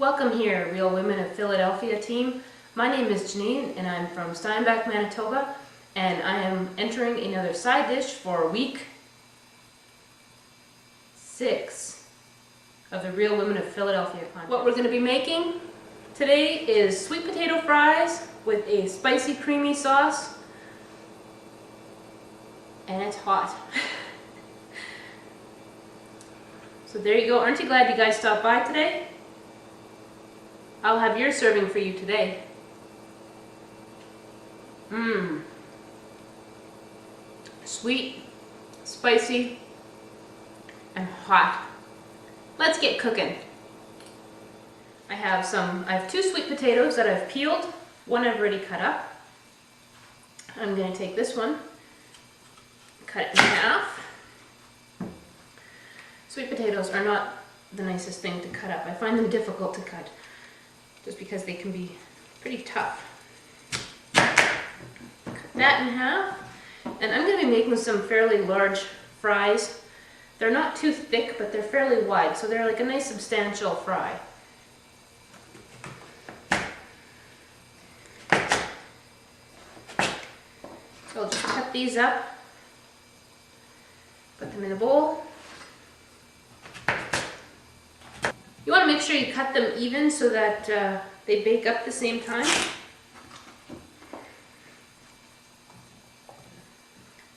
Welcome here, Real Women of Philadelphia team. My name is Janine and I'm from Steinbach, Manitoba, and I am entering another side dish for week 6 of the Real Women of Philadelphia contest. What we're going to be making today is sweet potato fries with a spicy creamy sauce, and it's hot. So there you go. Aren't you glad you guys stopped by today? I'll have your serving for you today. Sweet, spicy, and hot. Let's get cooking. I have 2 sweet potatoes that I've peeled. One I've already cut up. I'm going to take this one, cut it in half. Sweet potatoes are not the nicest thing to cut up. I find them difficult to cut just because they can be pretty tough. Cut that in half, and I'm going to be making some fairly large fries. They're not too thick, but they're fairly wide, so they're like a nice substantial fry. So I'll just cut these up, put them in a bowl. You want to make sure you cut them even so that they bake up at the same time.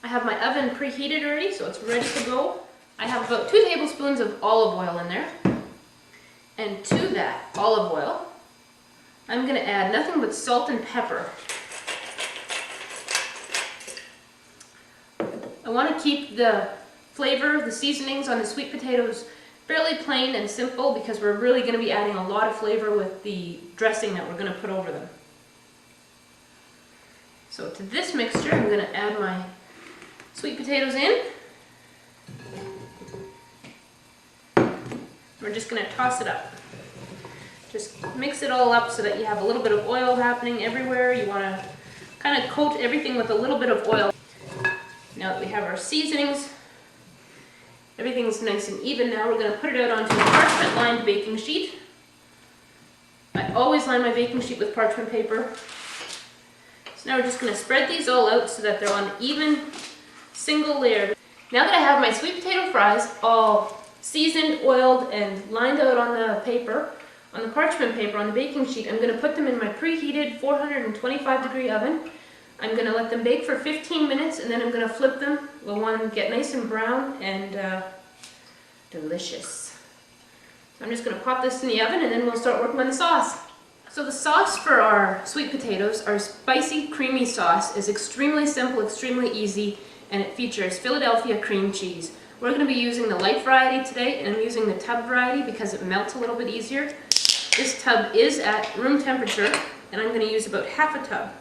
I have my oven preheated already, so it's ready to go. I have about 2 tablespoons of olive oil in there. And to that olive oil, I'm going to add nothing but salt and pepper. I want to keep the flavor, the seasonings on the sweet potatoes fairly plain and simple because we're really going to be adding a lot of flavor with the dressing that we're going to put over them. So to this mixture, I'm going to add my sweet potatoes in. We're just going to toss it up. Just mix it all up so that you have a little bit of oil happening everywhere. You want to kind of coat everything with a little bit of oil. Now that we have our seasonings, everything's nice and even. Now we're going to put it out onto a parchment-lined baking sheet. I always line my baking sheet with parchment paper. So now we're just going to spread these all out so that they're on even, single layer. Now that I have my sweet potato fries all seasoned, oiled, and lined out on the paper, on the parchment paper, on the baking sheet, I'm going to put them in my preheated 425-degree oven. I'm going to let them bake for 15 minutes and then I'm going to flip them. We'll want them to get nice and brown and delicious. So I'm just going to pop this in the oven and then we'll start working on the sauce. So the sauce for our sweet potatoes, our spicy creamy sauce, is extremely simple, extremely easy, and it features Philadelphia cream cheese. We're going to be using the light variety today, and I'm using the tub variety because it melts a little bit easier. This tub is at room temperature, and I'm going to use about half a tub.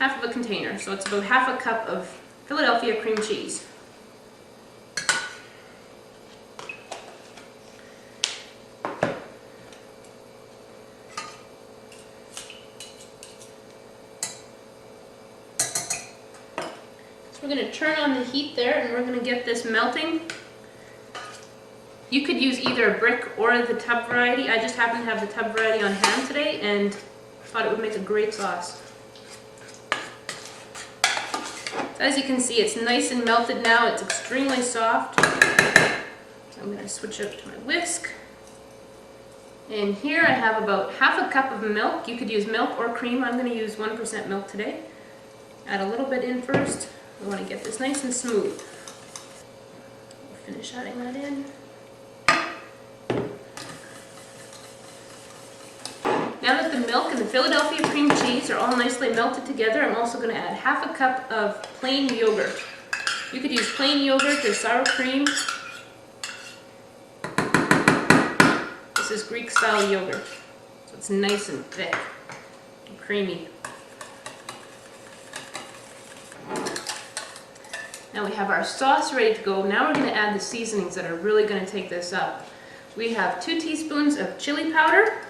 Half of a container, so it's about half a cup of Philadelphia cream cheese. So we're going to turn on the heat there and we're going to get this melting. You could use either a brick or the tub variety. I just happen to have the tub variety on hand today and thought it would make a great sauce. As you can see, it's nice and melted now. It's extremely soft. So I'm going to switch up to my whisk. And here I have about half a cup of milk. You could use milk or cream. I'm going to use 1% milk today. Add a little bit in first. We want to get this nice and smooth. We'll finish adding that in. Now that the milk and the Philadelphia cream cheese are all nicely melted together, I'm also going to add half a cup of plain yogurt. You could use plain yogurt or sour cream. This is Greek style yogurt, so it's nice and thick and creamy. Now we have our sauce ready to go. Now we're going to add the seasonings that are really going to take this up. We have 2 teaspoons of chili powder,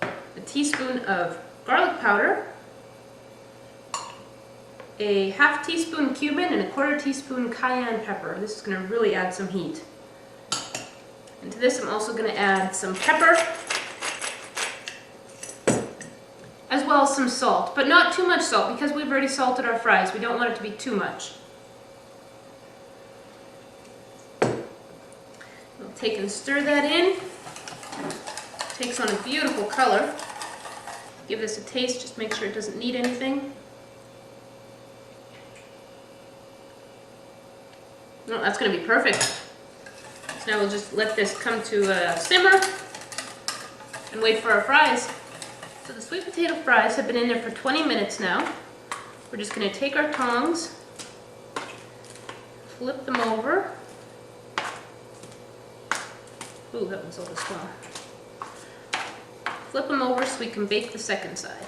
a teaspoon of garlic powder, a half teaspoon cumin, and a 1/4 teaspoon cayenne pepper. This is going to really add some heat. And to this I'm also going to add some pepper, as well as some salt, but not too much salt because we've already salted our fries. We don't want it to be too much. We'll take and stir that in. Takes on a beautiful color. Give this a taste, just make sure it doesn't need anything. Oh, that's going to be perfect. So now we'll just let this come to a simmer and wait for our fries. So the sweet potato fries have been in there for 20 minutes now. We're just going to take our tongs, flip them over. Ooh, that one's a little small. Flip them over so we can bake the second side.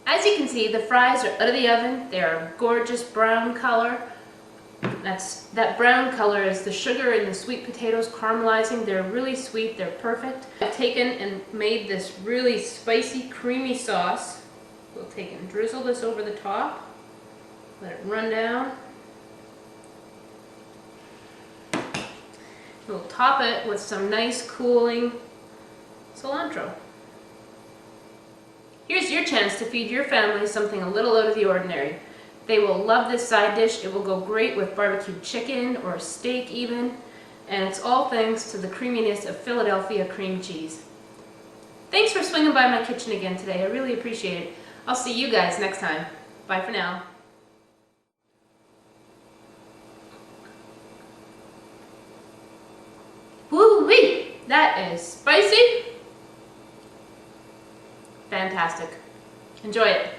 As you can see, the fries are out of the oven. They're a gorgeous brown color. That brown color is the sugar and the sweet potatoes caramelizing. They're really sweet, they're perfect. I've taken and made this really spicy, creamy sauce. We'll take and drizzle this over the top. Let it run down. We'll top it with some nice cooling cilantro. Here's your chance to feed your family something a little out of the ordinary. They will love this side dish. It will go great with barbecued chicken or steak even. And it's all thanks to the creaminess of Philadelphia cream cheese. Thanks for swinging by my kitchen again today. I really appreciate it. I'll see you guys next time. Bye for now. Woo-wee! That is spicy. Fantastic. Enjoy it.